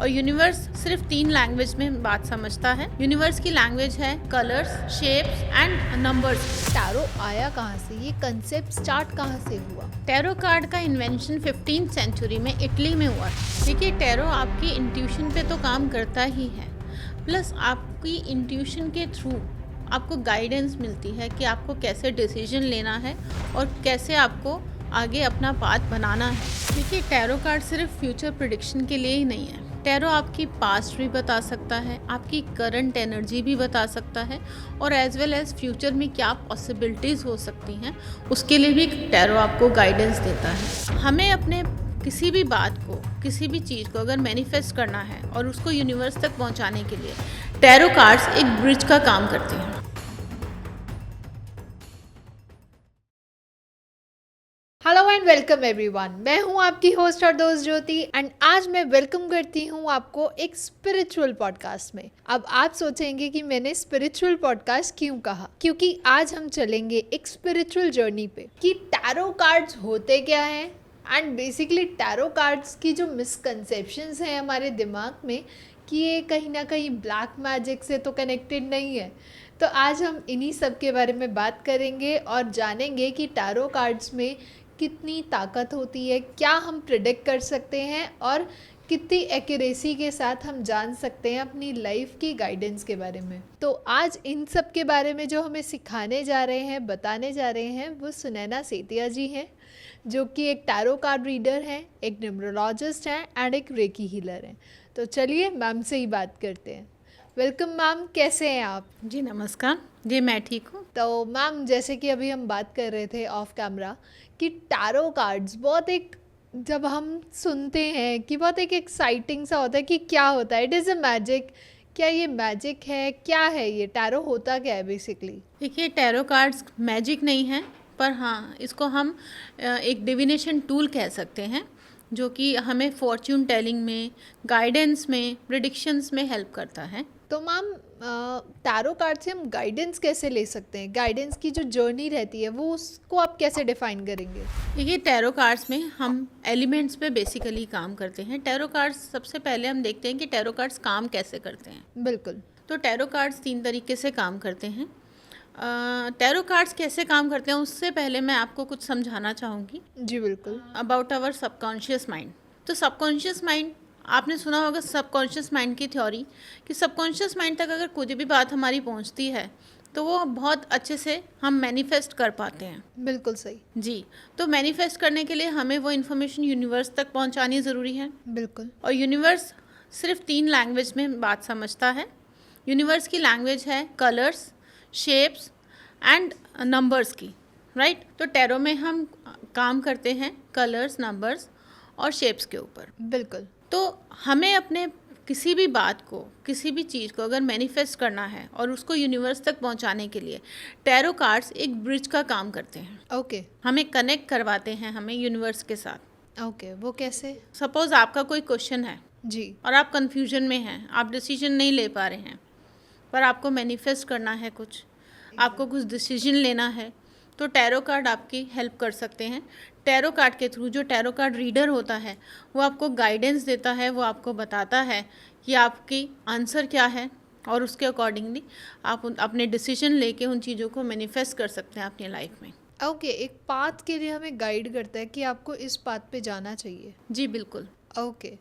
और यूनिवर्स सिर्फ 3 लैंग्वेज में बात समझता है। यूनिवर्स की लैंग्वेज है colours, shapes and numbers. Tarot आया कहाँ से, ये कंसेप्ट स्टार्ट कहाँ से हुआ? टैरो कार्ड का इन्वेंशन 15th सेंचुरी में इटली में हुआ। देखिए, टैरो आपकी इंट्यूशन पे तो काम करता ही है, प्लस आपकी इंट्यूशन के थ्रू आपको गाइडेंस मिलती है कि आपको कैसे डिसीजन लेना है और कैसे आपको आगे अपना पाथ बनाना है। देखिए, टैरो कार्ड सिर्फ फ्यूचर प्रेडिक्शन के लिए ही नहीं है। टैरो आपकी पास्ट भी बता सकता है, आपकी करंट एनर्जी भी बता सकता है, और एज वेल एज फ्यूचर में क्या पॉसिबिलिटीज़ हो सकती हैं उसके लिए भी टैरो आपको गाइडेंस देता है। हमें अपने किसी भी बात को, किसी भी चीज़ को अगर मैनिफेस्ट करना है और उसको यूनिवर्स तक पहुंचाने के लिए टैरो कार्ड्स एक ब्रिज का काम करते हैं। हेलो एंड वेलकम एवरीवन, मैं हूं आपकी होस्ट और दोस्त ज्योति एंड आज मैं वेलकम करती हूं आपको एक स्पिरिचुअल पॉडकास्ट में। अब आप सोचेंगे कि मैंने स्पिरिचुअल पॉडकास्ट क्यों कहा, क्योंकि आज हम चलेंगे एक स्पिरिचुअल जर्नी पे कि टैरो कार्ड्स होते क्या हैं एंड बेसिकली टैरो कार्ड्स की जो मिसकंसेप्शंस हैं हमारे दिमाग में कि ये कहीं ना कहीं ब्लैक मैजिक से तो कनेक्टेड नहीं है। तो आज हम इन्हीं सब के बारे में बात करेंगे और जानेंगे कि टैरो कार्ड्स में कितनी ताकत होती है, क्या हम प्रिडिक्ट कर सकते हैं और कितनी एक्यूरेसी के साथ हम जान सकते हैं अपनी लाइफ की गाइडेंस के बारे में। तो आज इन सब के बारे में जो हमें सिखाने जा रहे हैं, बताने जा रहे हैं, वो सुनैना सेतिया जी हैं, जो कि एक टैरो कार्ड रीडर हैं, एक न्यूमरोलॉजिस्ट हैं एंड एक रेकी हीलर हैं। तो चलिए मैम से ही बात करते हैं। वेलकम मैम, कैसे हैं आप? जी नमस्कार। जी मैं ठीक हूँ। तो मैम, जैसे कि अभी हम बात कर रहे थे ऑफ कैमरा कि टैरो कार्ड्स बहुत एक, जब हम सुनते हैं कि बहुत एक एक्साइटिंग सा होता है कि क्या होता है, इट इज़ अ मैजिक। क्या ये मैजिक है, क्या है ये टैरो, होता क्या है बेसिकली? देखिए, टैरो कार्ड्स मैजिक नहीं है, पर हाँ इसको हम एक डिविनेशन टूल कह सकते हैं, जो कि हमें फॉर्च्यून टेलिंग में, गाइडेंस में, प्रिडिक्शंस में हेल्प करता है। तो मैम, टैरो कार्ड से हम गाइडेंस कैसे ले सकते हैं? गाइडेंस की जो जर्नी रहती है वो उसको आप कैसे डिफाइन करेंगे? देखिए, टैरो कार्ड्स में हम एलिमेंट्स पे बेसिकली काम करते हैं। टैरो कार्ड्स सबसे पहले हम देखते हैं कि टैरो कार्ड्स काम कैसे करते हैं। बिल्कुल। तो टैरो कार्ड्स 3 तरीके से काम करते हैं। टैरो कार्ड्स कैसे काम करते हैं उससे पहले मैं आपको कुछ समझाना चाहूँगी जी बिल्कुल। About our subconscious mind. तो सबकॉन्शियस माइंड, आपने सुना होगा सबकॉन्शियस माइंड की थ्योरी, कि सबकॉन्शियस माइंड तक अगर कोई भी बात हमारी पहुंचती है तो वो बहुत अच्छे से हम मैनिफेस्ट कर पाते हैं। बिल्कुल सही। जी, तो मैनिफेस्ट करने के लिए हमें वो इन्फॉर्मेशन यूनिवर्स तक पहुंचानी ज़रूरी है। बिल्कुल। और यूनिवर्स सिर्फ 3 लैंग्वेज में बात समझता है। यूनिवर्स की लैंग्वेज है कलर्स, शेप्स एंड नंबर्स की, राइट। तो टैरो में हम काम करते हैं कलर्स, नंबर्स और शेप्स के ऊपर। बिल्कुल। तो हमें अपने किसी भी बात को, किसी भी चीज़ को अगर मैनिफेस्ट करना है और उसको यूनिवर्स तक पहुंचाने के लिए टैरो कार्ड्स एक ब्रिज का काम करते हैं। ओके। हमें कनेक्ट करवाते हैं हमें यूनिवर्स के साथ। ओके, वो कैसे? सपोज आपका कोई क्वेश्चन है जी। और आप कंफ्यूजन में हैं, आप डिसीजन नहीं ले पा रहे हैं, पर आपको मैनिफेस्ट करना है कुछ, आपको कुछ डिसीजन लेना है, तो टैरो कार्ड आपकी हेल्प कर सकते हैं। टैरो कार्ड के थ्रू जो टैरो कार्ड रीडर होता है वो आपको गाइडेंस देता है, वो आपको बताता है कि आपकी आंसर क्या है, और उसके अकॉर्डिंगली आप अपने डिसीजन लेके उन चीज़ों को मैनिफेस्ट कर सकते हैं अपनी लाइफ में। ओके, एक पाथ के लिए हमें गाइड करता है कि आपको इस पाथ पे जाना चाहिए। जी बिल्कुल। ओके।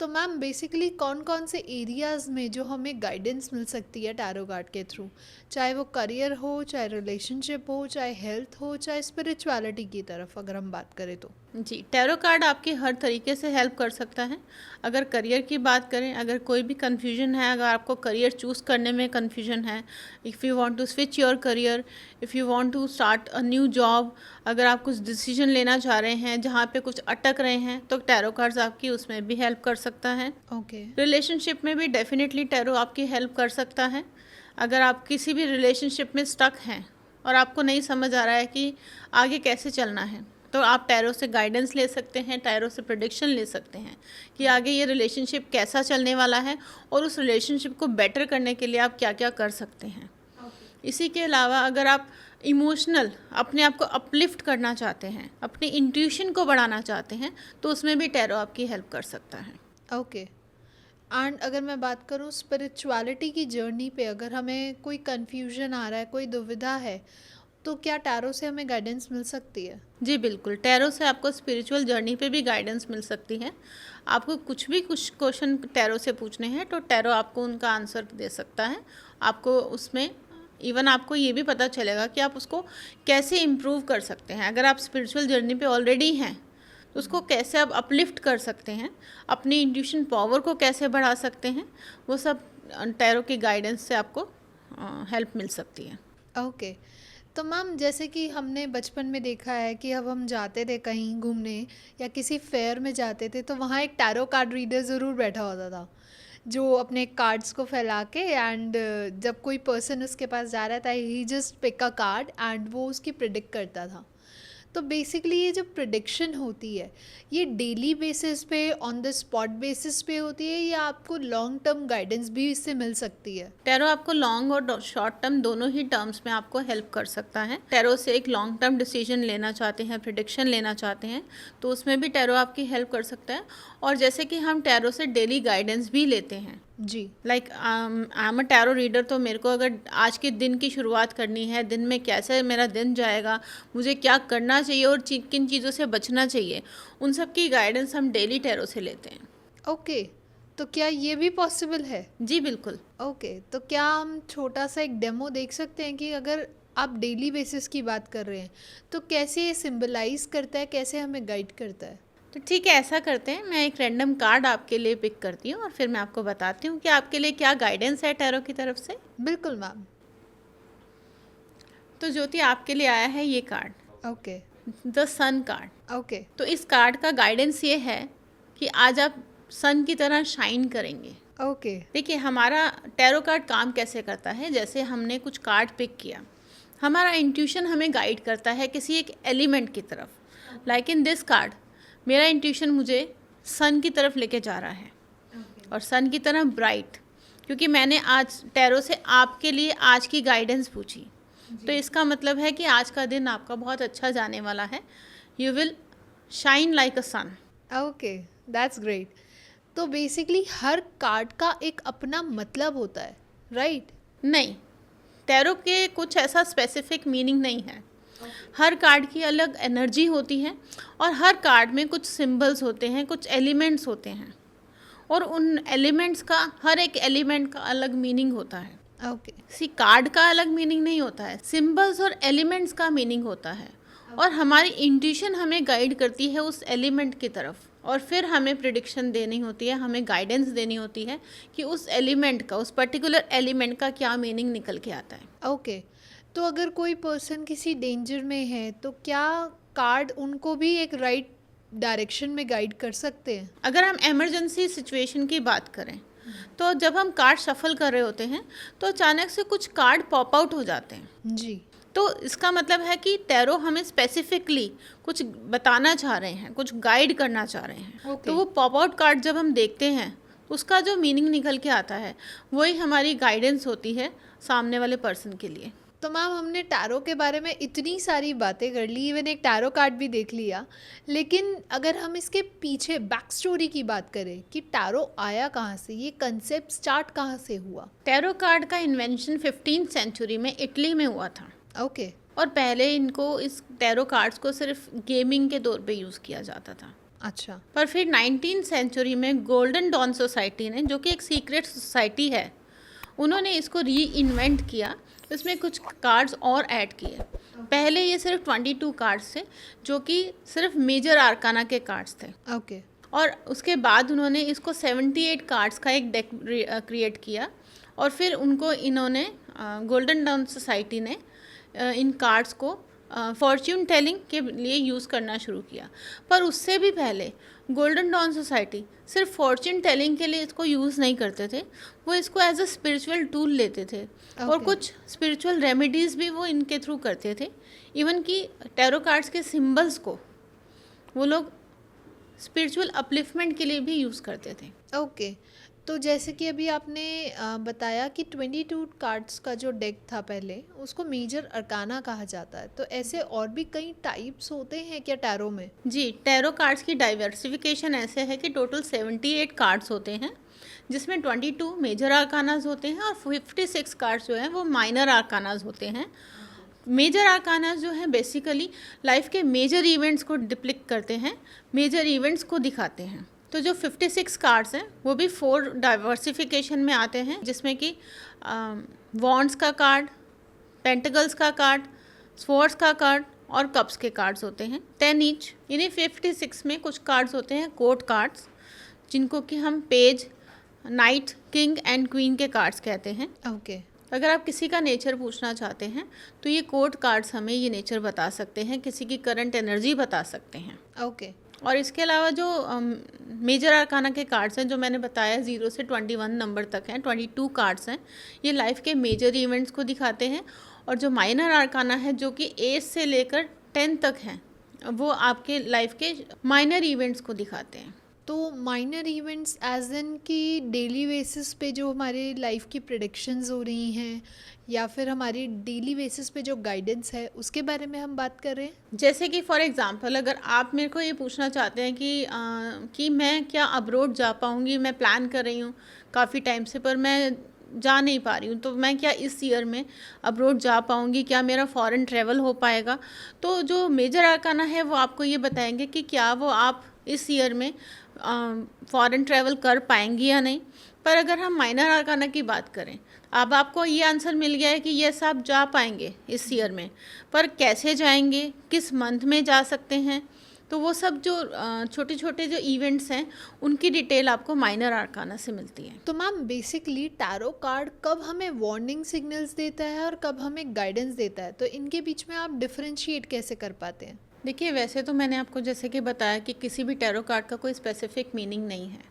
तो मैम, बेसिकली कौन कौन से एरियाज़ में जो हमें गाइडेंस मिल सकती है टैरो कार्ड के थ्रू, चाहे वो करियर हो, चाहे रिलेशनशिप हो, चाहे हेल्थ हो, चाहे स्पिरिचुअलिटी की तरफ अगर हम बात करें तो? जी, टैरो कार्ड आपकी हर तरीके से हेल्प कर सकता है। अगर करियर की बात करें, अगर कोई भी कन्फ्यूजन है, अगर आपको करियर चूज़ करने में कन्फ्यूजन है, if you want to switch your career, if you want to start a new job, अगर आप कुछ डिसीजन लेना चाह रहे हैं जहाँ पे कुछ अटक रहे हैं, तो टैरो कार्ड्स आपकी उसमें भी हेल्प कर सकता है। ओके। रिलेशनशिप में भी डेफिनेटली टैरो आपकी हेल्प कर सकता है। अगर आप किसी भी रिलेशनशिप में स्टक हैं और आपको नहीं समझ आ रहा है कि आगे कैसे चलना है, तो आप टैरो से गाइडेंस ले सकते हैं, टैरो से प्रेडिक्शन ले सकते हैं कि आगे ये रिलेशनशिप कैसा चलने वाला है और उस रिलेशनशिप को बेटर करने के लिए आप क्या क्या कर सकते हैं। इसी के अलावा अगर आप इमोशनल अपने आप को अपलिफ्ट करना चाहते हैं, अपनी इंट्यूशन को बढ़ाना चाहते हैं, तो उसमें भी टैरो आपकी हेल्प कर सकता है। ओके। एंड अगर मैं बात करूँ स्पिरिचुअलिटी की जर्नी पे, अगर हमें कोई कन्फ्यूजन आ रहा है, कोई दुविधा है, तो क्या टैरो से हमें गाइडेंस मिल सकती है? जी बिल्कुल, टैरो से आपको स्पिरिचुअल जर्नी पे भी गाइडेंस मिल सकती है। आपको कुछ क्वेश्चन टैरो से पूछने हैं तो टैरो आपको उनका आंसर दे सकता है। आपको उसमें इवन आपको ये भी पता चलेगा कि आप उसको कैसे इम्प्रूव कर सकते हैं। अगर आप स्पिरिचुअल जर्नी पे ऑलरेडी हैं तो उसको कैसे आप अपलिफ्ट कर सकते हैं, अपनी इंट्यूशन पावर को कैसे बढ़ा सकते हैं, वो सब टैरो की गाइडेंस से आपको हेल्प मिल सकती है। ओके। तो मैम, जैसे कि हमने बचपन में देखा है कि अब हम जाते थे कहीं घूमने या किसी फेयर में जाते थे, तो वहाँ एक टैरो कार्ड रीडर ज़रूर बैठा होता था, जो अपने कार्ड्स को फैला के, एंड जब कोई पर्सन उसके पास जा रहा था, he just pick a card and वो उसकी प्रिडिक्ट करता था। तो बेसिकली ये जो प्रिडिक्शन होती है, ये डेली बेसिस पे, ऑन द स्पॉट बेसिस पे होती है, या आपको लॉन्ग टर्म गाइडेंस भी इससे मिल सकती है? टैरो आपको लॉन्ग और शॉर्ट टर्म दोनों ही टर्म्स में आपको हेल्प कर सकता है। टैरो से एक लॉन्ग टर्म डिसीजन लेना चाहते हैं, प्रिडिक्शन लेना चाहते हैं, तो उसमें भी टैरो आपकी हेल्प कर सकता है। और जैसे कि हम टैरो से डेली गाइडेंस भी लेते हैं, जी। Like I am a tarot reader, तो मेरे को अगर आज के दिन की शुरुआत करनी है, दिन में कैसे मेरा दिन जाएगा, मुझे क्या करना चाहिए और किन चीज़ों से बचना चाहिए, उन सब की गाइडेंस हम डेली टैरो से लेते हैं। ओके। तो क्या ये भी पॉसिबल है? जी बिल्कुल। ओके। तो क्या हम छोटा सा एक डेमो देख सकते हैं कि अगर आप डेली बेसिस की बात कर रहे हैं, तो कैसे ये सिंबलाइज करता है, कैसे हमें गाइड करता है? तो ठीक है, ऐसा करते हैं, मैं एक रैंडम कार्ड आपके लिए पिक करती हूँ और फिर मैं आपको बताती हूँ कि आपके लिए क्या गाइडेंस है टैरो की तरफ से। बिल्कुल मैम। तो ज्योति, आपके लिए आया है ये card, okay. The sun card. Okay. तो इस कार्ड का गाइडेंस ये है कि आज आप सन की तरह शाइन करेंगे। ओके। देखिए, हमारा टैरो कार्ड काम कैसे करता है, जैसे हमने कुछ कार्ड पिक किया, हमारा इंट्यूशन हमें गाइड करता है किसी एक एलिमेंट की तरफ। लाइक इन दिस कार्ड, मेरा इंट्यूशन मुझे सन की तरफ लेके जा रहा है, और सन की तरह ब्राइट, क्योंकि मैंने आज टैरो से आपके लिए आज की गाइडेंस पूछी। तो इसका मतलब है कि आज का दिन आपका बहुत अच्छा जाने वाला है। You will shine like a sun. Okay, that's great. तो बेसिकली हर कार्ड का एक अपना मतलब होता है, राइट? नहीं, टैरो के कुछ ऐसा स्पेसिफिक मीनिंग नहीं है। हर कार्ड की अलग एनर्जी होती है और हर कार्ड में कुछ सिंबल्स होते हैं, कुछ एलिमेंट्स होते हैं, और उन एलिमेंट्स का, हर एक एलिमेंट का अलग मीनिंग होता है। ओके। कार्ड का अलग मीनिंग नहीं होता है, सिंबल्स और एलिमेंट्स का मीनिंग होता है। और हमारी इंट्यूशन हमें गाइड करती है उस एलिमेंट की तरफ, और फिर हमें प्रिडिक्शन देनी होती है, हमें गाइडेंस देनी होती है कि उस एलिमेंट का, उस पर्टिकुलर एलिमेंट का क्या मीनिंग निकल के आता है। ओके। तो अगर कोई पर्सन किसी डेंजर में है, तो क्या कार्ड उनको भी एक राइट डायरेक्शन में गाइड कर सकते हैं? अगर हम इमरजेंसी सिचुएशन की बात करें, तो जब हम कार्ड शफल कर रहे होते हैं तो अचानक से कुछ कार्ड पॉप आउट हो जाते हैं। जी। तो इसका मतलब है कि टैरो हमें स्पेसिफिकली कुछ बताना चाह रहे हैं, कुछ गाइड करना चाह रहे हैं। Okay. तो वो पॉप आउट कार्ड जब हम देखते हैं तो उसका जो मीनिंग निकल के आता है, वही हमारी गाइडेंस होती है सामने वाले पर्सन के लिए। तो मैम, हमने टैरो के बारे में इतनी सारी बातें कर ली, इवन एक टैरो कार्ड भी देख लिया, लेकिन अगर हम इसके पीछे बैक स्टोरी की बात करें कि टैरो आया कहाँ से, ये कंसेप्ट स्टार्ट कहाँ से हुआ? टैरो कार्ड का इन्वेंशन 15th सेंचुरी में इटली में हुआ था। ओके। और पहले इनको, इस टैरो कार्ड्स को सिर्फ गेमिंग के तौर पे यूज़ किया जाता था। अच्छा। पर फिर 19th सेंचुरी में गोल्डन डॉन सोसाइटी ने, जो कि एक सीक्रेट सोसाइटी है, उन्होंने इसको री इन्वेंट किया, इसमें कुछ कार्ड्स और ऐड किए। पहले ये सिर्फ 22 कार्ड्स थे, जो कि सिर्फ मेजर आर्काना के कार्ड्स थे। ओके। और उसके बाद उन्होंने इसको 78 कार्ड्स का एक डेक क्रिएट किया, और फिर उनको इन्होंने, गोल्डन डॉन सोसाइटी ने इन कार्ड्स को फॉर्च्यून टेलिंग के लिए यूज़ करना शुरू किया। पर उससे भी पहले गोल्डन डॉन सोसाइटी सिर्फ फॉर्च्यून टेलिंग के लिए इसको यूज़ नहीं करते थे, वो इसको एज अ स्पिरिचुअल टूल लेते थे। और कुछ स्पिरिचुअल रेमेडीज़ भी वो इनके थ्रू करते थे। इवन कि टैरो कार्ड्स के सिंबल्स को वो लोग स्पिरिचुअल अपलिफ्टमेंट के लिए भी यूज़ करते थे। ओके। तो जैसे कि अभी आपने बताया कि 22 कार्ड्स का जो डेक था पहले, उसको मेजर अरकाना कहा जाता है। तो ऐसे और भी कई टाइप्स होते हैं क्या टैरो में? जी, टैरो कार्ड्स की डाइवर्सिफिकेशन ऐसे है कि टोटल 78 कार्ड्स होते हैं, जिसमें 22 मेजर आर्कानाज होते हैं और 56 कार्ड्स जो हैं वो माइनर आर्कानाज होते हैं। मेजर आर्कानाज जो हैं बेसिकली लाइफ के मेजर इवेंट्स को डिप्लिक्ट करते हैं, मेजर इवेंट्स को दिखाते हैं। तो जो 56 कार्ड्स हैं वो भी 4 डाइवर्सिफिकेशन में आते हैं, जिसमें कि वॉन्ड्स का कार्ड, पेंटिकल्स का कार्ड, स्वॉर्ड्स का कार्ड और कप्स के कार्ड्स होते हैं 10 ईच। इन्हीं 56 में कुछ कार्ड्स होते हैं कोर्ट कार्ड्स, जिनको कि हम page, night, king and queen के कार्ड्स कहते हैं। ओके। अगर आप किसी का नेचर पूछना चाहते हैं तो ये कोर्ट कार्ड्स हमें ये नेचर बता सकते हैं, किसी की करंट एनर्जी बता सकते हैं। ओके। और इसके अलावा जो मेजर आर्काना के कार्ड्स हैं जो मैंने बताया 0 से 21 नंबर तक हैं, 22 कार्ड्स हैं, ये लाइफ के मेजर इवेंट्स को दिखाते हैं। और जो माइनर आर्काना है जो कि 8 से लेकर 10 तक हैं, वो आपके लाइफ के माइनर इवेंट्स को दिखाते हैं। तो माइनर इवेंट्स एज इन कि डेली बेसिस पे जो हमारे लाइफ की प्रेडिक्शंस हो रही हैं या फिर हमारी डेली बेसिस पे जो गाइडेंस है उसके बारे में हम बात कर रहे हैं। जैसे कि फॉर एग्जांपल अगर आप मेरे को ये पूछना चाहते हैं कि मैं क्या अब्रॉड जा पाऊँगी, मैं प्लान कर रही हूँ काफ़ी टाइम से पर मैं जा नहीं पा रही हूँ, तो मैं क्या इस ईयर में अब्रॉड जा पाऊँगी, क्या मेरा फॉरेन ट्रैवल हो पाएगा। तो जो मेजर आर्काना है वो आपको ये बताएंगे कि क्या वो आप इस ईयर में फॉरेन ट्रैवल कर पाएंगी या नहीं। पर अगर हम माइनर आर्काना की बात करें, अब आपको ये आंसर मिल गया है कि यस आप जा पाएंगे इस ईयर में, पर कैसे जाएंगे, किस मंथ में जा सकते हैं, तो वो सब जो छोटे छोटे जो इवेंट्स हैं उनकी डिटेल आपको माइनर आर्काना से मिलती है। तो मैम बेसिकली टैरो कार्ड कब हमें वार्निंग सिग्नल्स देता है और कब हमें गाइडेंस देता है, तो इनके बीच में आप डिफरेंशिएट कैसे कर पाते हैं? देखिए, वैसे तो मैंने आपको जैसे कि बताया कि किसी भी टैरो कार्ड का कोई स्पेसिफिक मीनिंग नहीं है,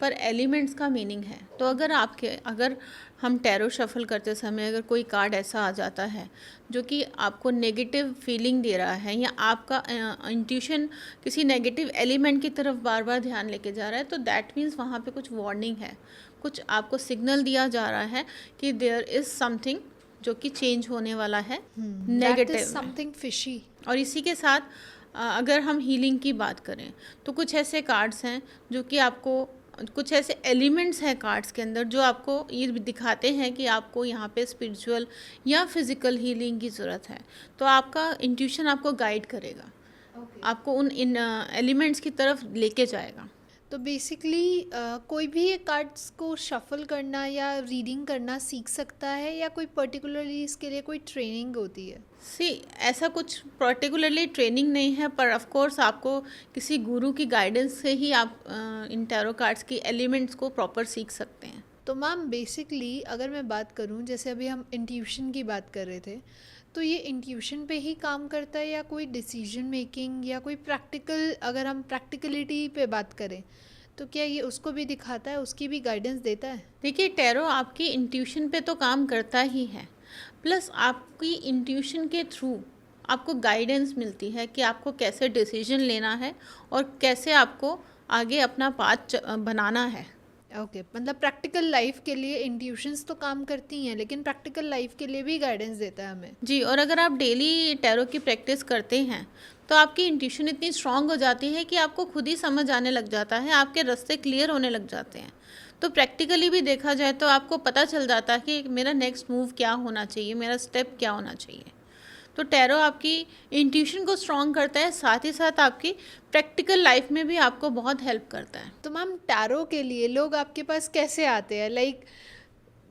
पर एलिमेंट्स का मीनिंग है। तो अगर हम टैरो शफल करते समय अगर कोई कार्ड ऐसा आ जाता है जो कि आपको नेगेटिव फीलिंग दे रहा है या आपका इंट्यूशन किसी नेगेटिव एलिमेंट की तरफ बार बार ध्यान लेके जा रहा है, तो दैट मीन्स वहाँ पे कुछ वार्निंग है, कुछ आपको सिग्नल दिया जा रहा है कि देयर इज़ समथिंग जो कि चेंज होने वाला है नेगेटिव, समथिंग फिशी। और इसी के साथ अगर हम हीलिंग की बात करें तो कुछ ऐसे कार्ड्स हैं जो कि आपको, कुछ ऐसे एलिमेंट्स हैं कार्ड्स के अंदर जो आपको ये दिखाते हैं कि आपको यहाँ पे स्पिरिचुअल या फिज़िकल हीलिंग की ज़रूरत है। तो आपका इंट्यूशन आपको गाइड करेगा, आपको उन इन एलिमेंट्स की तरफ लेके जाएगा। तो बेसिकली कोई भी ये कार्ड्स को शफल करना या रीडिंग करना सीख सकता है या कोई पर्टिकुलरली इसके लिए कोई ट्रेनिंग होती है? ऐसा कुछ पर्टिकुलरली ट्रेनिंग नहीं है, पर ऑफ कोर्स आपको किसी गुरु की गाइडेंस से ही आप इन टैरो कार्ड्स की एलिमेंट्स को प्रॉपर सीख सकते हैं। तो मैम बेसिकली अगर मैं बात करूं, जैसे अभी हम इंट्यूशन की बात कर रहे थे, तो ये इंट्यूशन पे ही काम करता है या कोई डिसीजन मेकिंग या कोई प्रैक्टिकल, अगर हम प्रैक्टिकलिटी पे बात करें तो क्या ये उसको भी दिखाता है, उसकी भी गाइडेंस देता है? देखिए, टैरो आपकी इंट्यूशन पे तो काम करता ही है, प्लस आपकी इंट्यूशन के थ्रू आपको गाइडेंस मिलती है कि आपको कैसे डिसीजन लेना है और कैसे आपको आगे अपना पाथ बनाना है। ओके, मतलब प्रैक्टिकल लाइफ के लिए इंट्यूशंस तो काम करती हैं लेकिन प्रैक्टिकल लाइफ के लिए भी गाइडेंस देता है हमें। जी, और अगर आप डेली टैरो की प्रैक्टिस करते हैं तो आपकी इंट्यूशन इतनी स्ट्रांग हो जाती है कि आपको खुद ही समझ आने लग जाता है, आपके रास्ते क्लियर होने लग जाते हैं। तो प्रैक्टिकली भी देखा जाए तो आपको पता चल जाता है कि मेरा नेक्स्ट मूव क्या होना चाहिए, मेरा स्टेप क्या होना चाहिए। तो टैरो आपकी इंट्यूशन को स्ट्रॉन्ग करता है, साथ ही साथ आपकी प्रैक्टिकल लाइफ में भी आपको बहुत हेल्प करता है। तो मैम टैरो के लिए लोग आपके पास कैसे आते हैं? लाइक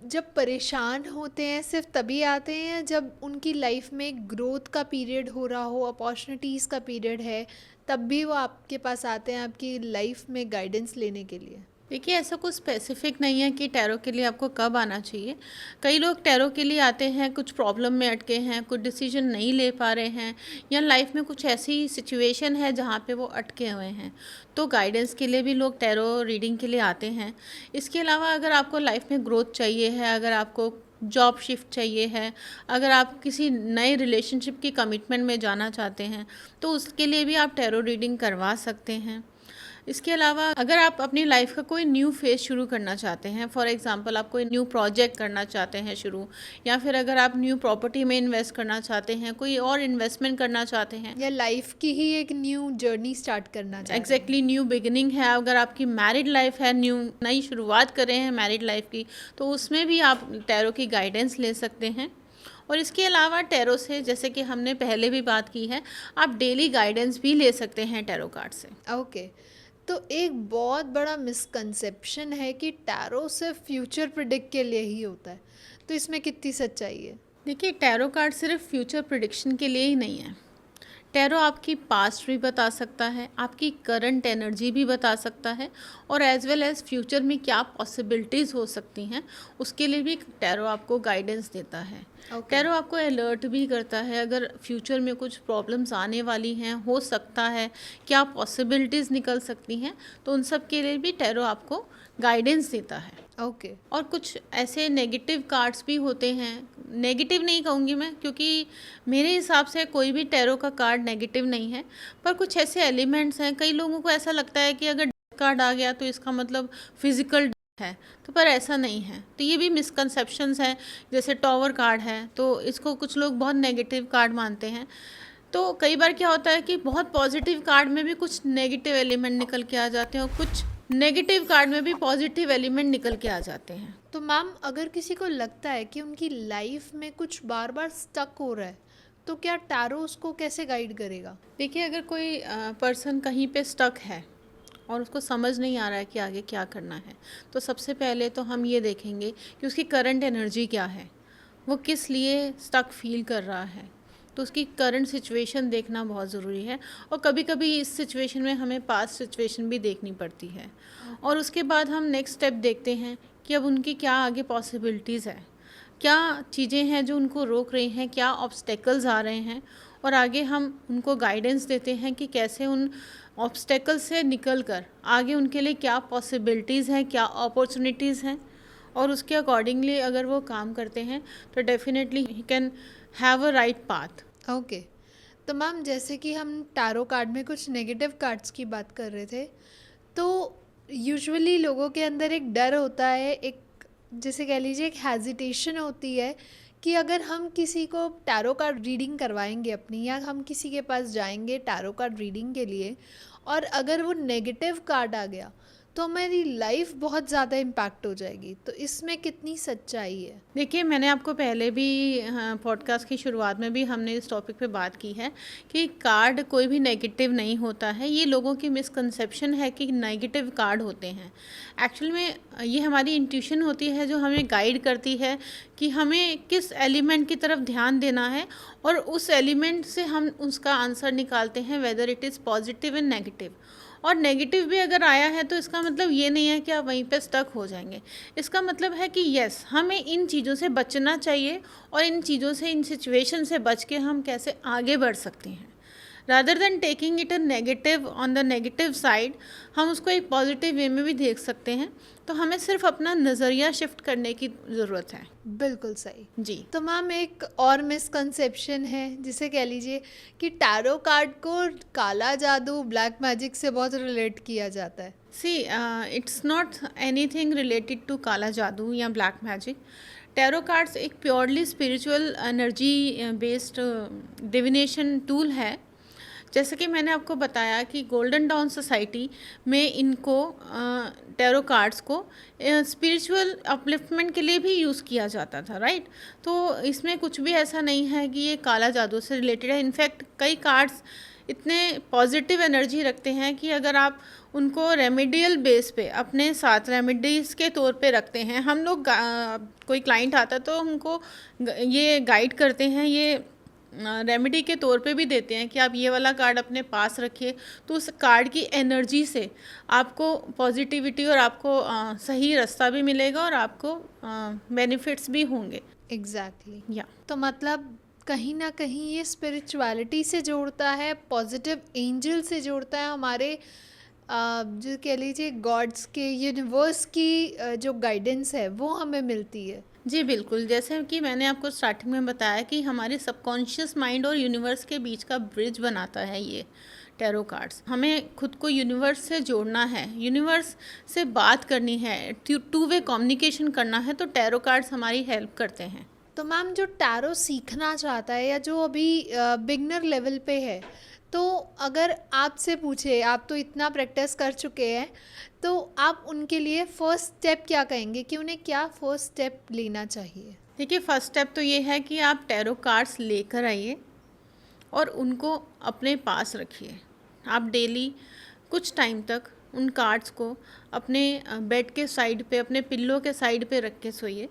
जब परेशान होते हैं सिर्फ तभी आते हैं जब उनकी लाइफ में ग्रोथ का पीरियड हो रहा हो, अपॉर्चुनिटीज़ का पीरियड है, तब भी वो आपके पास आते हैं आपकी लाइफ में गाइडेंस लेने के लिए? देखिए, ऐसा कुछ स्पेसिफिक नहीं है कि टैरो के लिए आपको कब आना चाहिए। कई लोग टैरो के लिए आते हैं कुछ प्रॉब्लम में अटके हैं, कुछ डिसीजन नहीं ले पा रहे हैं, या लाइफ में कुछ ऐसी सिचुएशन है जहाँ पे वो अटके हुए हैं, तो गाइडेंस के लिए भी लोग टैरो रीडिंग के लिए आते हैं। इसके अलावा अगर आपको लाइफ में ग्रोथ चाहिए है, अगर आपको जॉब शिफ्ट चाहिए है, अगर आप किसी नए रिलेशनशिप की कमिटमेंट में जाना चाहते हैं, तो उसके लिए भी आप टैरो रीडिंग करवा सकते हैं। इसके अलावा अगर आप अपनी लाइफ का कोई न्यू फेज शुरू करना चाहते हैं, फॉर एग्जांपल आप कोई न्यू प्रोजेक्ट करना चाहते हैं शुरू, या फिर अगर आप न्यू प्रॉपर्टी में इन्वेस्ट करना चाहते हैं, कोई और इन्वेस्टमेंट करना चाहते हैं, या लाइफ की ही एक न्यू जर्नी स्टार्ट करना चाहते हैं। एग्जैक्टली न्यू बिगिनिंग है, अगर आपकी मैरिड लाइफ है, नई शुरुआत कर रहे हैं मैरिड लाइफ की, तो उसमें भी आप टैरो की गाइडेंस ले सकते हैं। और इसके अलावा टैरो से, जैसे कि हमने पहले भी बात की है, आप डेली गाइडेंस भी ले सकते हैं टैरो कार्ड से। ओके, तो एक बहुत बड़ा मिसकंसेप्शन है कि टैरो सिर्फ फ्यूचर प्रिडिक्ट के लिए ही होता है, तो इसमें कितनी सच्चाई है? देखिए, टैरो कार्ड सिर्फ फ्यूचर प्रिडिक्शन के लिए ही नहीं है। टैरो आपकी पास्ट भी बता सकता है, आपकी करंट एनर्जी भी बता सकता है, और एज वेल एज फ्यूचर में क्या पॉसिबिलिटीज़ हो सकती हैं उसके लिए भी टैरो आपको गाइडेंस देता है। टैरो आपको अलर्ट भी करता है, अगर फ्यूचर में कुछ प्रॉब्लम्स आने वाली हैं, हो सकता है क्या पॉसिबिलिटीज़ निकल सकती हैं, तो उन सब के लिए भी टैरो आपको गाइडेंस देता है। ओके। और कुछ ऐसे नेगेटिव कार्ड्स भी होते हैं, नेगेटिव नहीं कहूँगी मैं, क्योंकि मेरे हिसाब से कोई भी टैरो का कार्ड नेगेटिव नहीं है, पर कुछ ऐसे एलिमेंट्स हैं, कई लोगों को ऐसा लगता है कि अगर कार्ड आ गया तो इसका मतलब फिजिकल है, तो पर ऐसा नहीं है। तो ये भी मिसकंसेप्शंस हैं। जैसे टॉवर कार्ड है, तो इसको कुछ लोग बहुत नेगेटिव कार्ड मानते हैं, तो कई बार क्या होता है कि बहुत पॉजिटिव कार्ड में भी कुछ नेगेटिव एलिमेंट निकल के आ जाते हैं, और कुछ नेगेटिव कार्ड में भी पॉजिटिव एलिमेंट निकल के आ जाते हैं। तो मैम, अगर किसी को लगता है कि उनकी लाइफ में कुछ बार बार स्टक हो रहा है, तो क्या टैरो उसको कैसे गाइड करेगा? देखिए, अगर कोई पर्सन कहीं पे स्टक है और उसको समझ नहीं आ रहा है कि आगे क्या करना है, तो सबसे पहले तो हम ये देखेंगे कि उसकी करंट एनर्जी क्या है, वो किस लिए स्टक फील कर रहा है। तो उसकी करंट सिचुएशन देखना बहुत ज़रूरी है, और कभी कभी इस सिचुएशन में हमें पास्ट सिचुएशन भी देखनी पड़ती है। और उसके बाद हम नेक्स्ट स्टेप देखते हैं कि अब उनकी क्या आगे पॉसिबिलिटीज़ है, क्या चीज़ें हैं जो उनको रोक रही हैं, क्या ऑब्स्टेकल्स आ रहे हैं, और आगे हम उनको गाइडेंस देते हैं कि कैसे उन ऑब्स्टेकल से निकल कर आगे उनके लिए क्या पॉसिबिलिटीज़ हैं, क्या अपॉर्चुनिटीज़ हैं, और उसके अकॉर्डिंगली अगर वो काम करते हैं तो definitely he can have a right path. Okay, तो मैम, जैसे कि हम टैरो कार्ड में कुछ नेगेटिव कार्ड्स की बात कर रहे थे, तो यूजुअली लोगों के अंदर एक डर होता है, एक जैसे कह लीजिए एक हेजिटेशन होती है कि अगर हम किसी को टैरो कार्ड रीडिंग करवाएंगे अपनी, या हम किसी के पास जाएंगे टैरो कार्ड रीडिंग के लिए, और अगर वो नेगेटिव कार्ड आ गया तो हमारी लाइफ बहुत ज़्यादा इम्पैक्ट हो जाएगी, तो इसमें कितनी सच्चाई है? देखिए, मैंने आपको पहले भी पॉडकास्ट की शुरुआत में भी हमने इस टॉपिक पे बात की है कि कार्ड कोई भी नेगेटिव नहीं होता है। ये लोगों की मिसकंसेप्शन है कि नेगेटिव कार्ड होते हैं। एक्चुअल में ये हमारी इंट्यूशन होती है जो हमें गाइड करती है कि हमें किस एलिमेंट की तरफ ध्यान देना है, और उस एलिमेंट से हम उसका आंसर निकालते हैं, whether it is positive and negative. और नेगेटिव भी अगर आया है तो इसका मतलब ये नहीं है कि आप वहीं पे स्टक हो जाएंगे। इसका मतलब है कि यस, हमें इन चीज़ों से बचना चाहिए, और इन चीज़ों से, इन सिचुएशन से बच के हम कैसे आगे बढ़ सकते हैं। Rather than taking it a negative on the negative side, हम उसको एक पॉजिटिव वे में भी देख सकते हैं। तो हमें सिर्फ अपना नज़रिया शिफ्ट करने की ज़रूरत है। बिल्कुल सही जी। तो मैम, एक और मिसकंसेप्शन है जिसे कह लीजिए कि टैरो कार्ड को काला जादू, ब्लैक मैजिक से बहुत रिलेट किया जाता है। See, it's not anything related to काला जादू या ब्लैक मैजिक। टैरो कार्ड्स एक purely spiritual energy based divination tool है। जैसे कि मैंने आपको बताया कि गोल्डन डाउन सोसाइटी में इनको टैरो कार्ड्स को स्पिरिचुअल अपलिफ्टमेंट के लिए भी यूज़ किया जाता था, राइट। तो इसमें कुछ भी ऐसा नहीं है कि ये काला जादू से रिलेटेड है। इनफैक्ट कई कार्ड्स इतने पॉजिटिव एनर्जी रखते हैं कि अगर आप उनको रेमेडियल बेस पे अपने साथ रेमेडीज़ के तौर पे रखते हैं, हम लोग कोई क्लाइंट आता है तो हमको ये गाइड करते हैं, ये रेमेडी के तौर पे भी देते हैं कि आप ये वाला कार्ड अपने पास रखिए, तो उस कार्ड की एनर्जी से आपको पॉजिटिविटी और आपको सही रास्ता भी मिलेगा, और आपको बेनिफिट्स भी होंगे। एग्जैक्टली या तो मतलब कहीं ना कहीं ये स्पिरिचुअलिटी से जोड़ता है, पॉजिटिव एंजल से जोड़ता है, हमारे जो कह लीजिए गॉड्स के, यूनिवर्स की जो गाइडेंस है वो हमें मिलती है। जी बिल्कुल, जैसे कि मैंने आपको स्टार्टिंग में बताया कि हमारे सबकॉन्शियस माइंड और यूनिवर्स के बीच का ब्रिज बनाता है ये टैरो कार्ड्स। हमें खुद को यूनिवर्स से जोड़ना है, यूनिवर्स से बात करनी है, टू वे कम्युनिकेशन करना है, तो टैरो कार्ड्स हमारी हेल्प करते हैं। तो मैम जो टैरो सीखना चाहता है या जो अभी बिगनर लेवल पे है, तो अगर आपसे पूछे, आप तो इतना प्रैक्टिस कर चुके हैं, तो आप उनके लिए फर्स्ट स्टेप क्या कहेंगे कि उन्हें क्या फर्स्ट स्टेप लेना चाहिए? देखिए, फर्स्ट स्टेप तो ये है कि आप टैरो कार्ड्स लेकर आइए और उनको अपने पास रखिए। आप डेली कुछ टाइम तक उन कार्ड्स को अपने बेड के साइड पे, अपने पिल्लो के साइड पे रख के सोइए।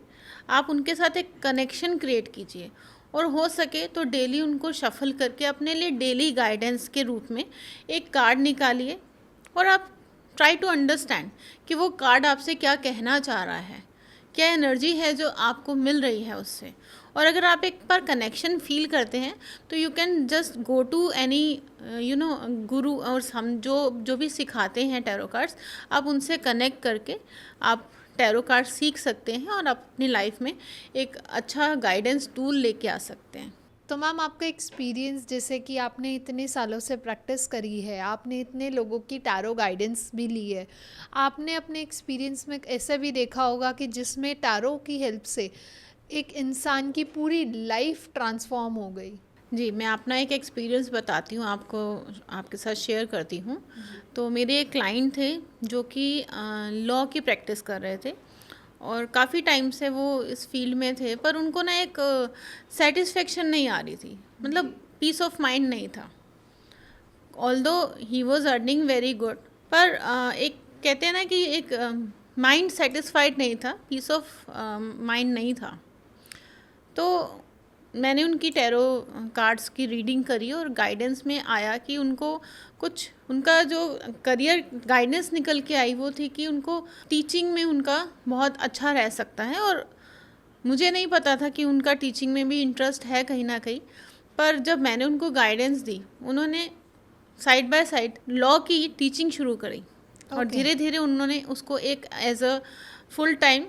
आप उनके साथ एक कनेक्शन क्रिएट कीजिए और हो सके तो डेली उनको शफल करके अपने लिए डेली गाइडेंस के रूप में एक कार्ड निकालिए और आप ट्राई टू अंडरस्टैंड कि वो कार्ड आपसे क्या कहना चाह रहा है, क्या एनर्जी है जो आपको मिल रही है उससे। और अगर आप एक बार कनेक्शन फील करते हैं तो you can just go to any guru, और हम जो भी सिखाते हैं टैरो कार्ड्स, आप उनसे कनेक्ट करके आप टैरो कार्ड सीख सकते हैं और आप अपनी लाइफ में एक अच्छा गाइडेंस टूल लेके आ सकते हैं। तो मैम आपका एक्सपीरियंस, जैसे कि आपने इतने सालों से प्रैक्टिस करी है, आपने इतने लोगों की टैरो गाइडेंस भी ली है, आपने अपने एक्सपीरियंस में ऐसा भी देखा होगा कि जिसमें टैरो की हेल्प से एक इंसान की पूरी लाइफ ट्रांसफॉर्म हो गई। जी, मैं अपना एक एक्सपीरियंस बताती हूँ आपको, आपके साथ शेयर करती हूँ। तो मेरे एक क्लाइंट थे जो कि लॉ की प्रैक्टिस कर रहे थे और काफ़ी टाइम से वो इस फील्ड में थे, पर उनको ना एक सेटिस्फेक्शन नहीं आ रही थी, मतलब पीस ऑफ माइंड नहीं था। Although he was earning very good, पर एक कहते हैं ना कि एक माइंड सेटिस्फाइड नहीं था, पीस ऑफ माइंड नहीं था। तो मैंने उनकी टैरो कार्ड्स की रीडिंग करी और गाइडेंस में आया कि उनको कुछ, उनका जो करियर गाइडेंस निकल के आई वो थी कि उनको टीचिंग में उनका बहुत अच्छा रह सकता है। और मुझे नहीं पता था कि उनका टीचिंग में भी इंटरेस्ट है कहीं ना कहीं, पर जब मैंने उनको गाइडेंस दी, उन्होंने साइड बाय साइड लॉ की टीचिंग शुरू करी और धीरे धीरे उन्होंने उसको एक as a full time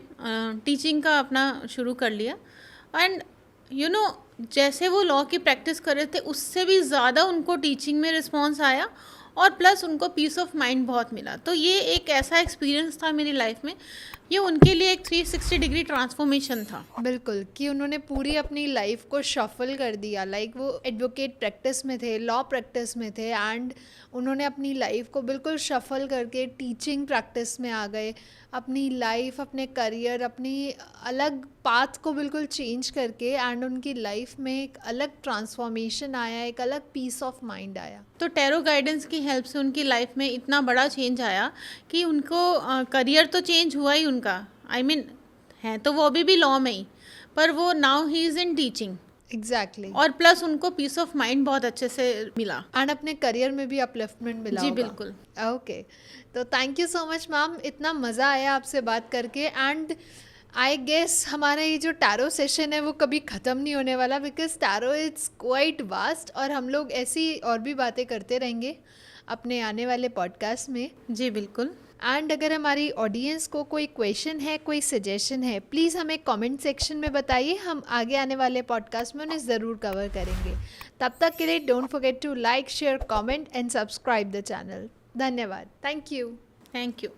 teaching का अपना शुरू कर लिया। एंड जैसे वो लॉ की प्रैक्टिस कर रहे थे, उससे भी ज़्यादा उनको टीचिंग में रिस्पॉन्स आया और प्लस उनको पीस ऑफ माइंड बहुत मिला। तो ये एक ऐसा एक्सपीरियंस था मेरी लाइफ में, ये उनके लिए एक 360 डिग्री ट्रांसफॉर्मेशन था। बिल्कुल, कि उन्होंने पूरी अपनी लाइफ को शफल कर दिया। लाइक वो एडवोकेट प्रैक्टिस में थे, लॉ प्रैक्टिस में थे, एंड उन्होंने अपनी लाइफ को बिल्कुल शफल करके टीचिंग प्रैक्टिस में आ गए। अपनी लाइफ, अपने करियर, अपनी अलग पाथ को बिल्कुल चेंज करके, एंड उनकी लाइफ में एक अलग ट्रांसफॉर्मेशन आया, एक अलग पीस ऑफ माइंड आया। तो टैरो गाइडेंस की हेल्प से उनकी लाइफ में इतना बड़ा चेंज आया कि उनको करियर तो चेंज हुआ ही उनका, आई मीन है तो वो अभी भी लॉ में ही, पर वो now he is in teaching. Exactly. और प्लस उनको पीस ऑफ माइंड बहुत अच्छे से मिला एंड अपने करियर में भी अपलिफ्टमेंट मिला जी होगा। बिल्कुल। ओके, तो thank you so much ma'am, इतना मज़ा आया आपसे बात करके। एंड आई गेस हमारा ये जो टैरो सेशन है वो कभी ख़त्म नहीं होने वाला, because tarot it's quite vast, और हम लोग ऐसी और भी बातें करते रहेंगे अपने आने वाले पॉडकास्ट में। जी बिल्कुल। एंड अगर हमारी ऑडियंस को कोई क्वेश्चन है, कोई सजेशन है, प्लीज़ हमें कमेंट सेक्शन में बताइए, हम आगे आने वाले पॉडकास्ट में उन्हें ज़रूर कवर करेंगे। तब तक के लिए don't forget to like, share, comment and subscribe the channel. धन्यवाद। Thank you. Thank you.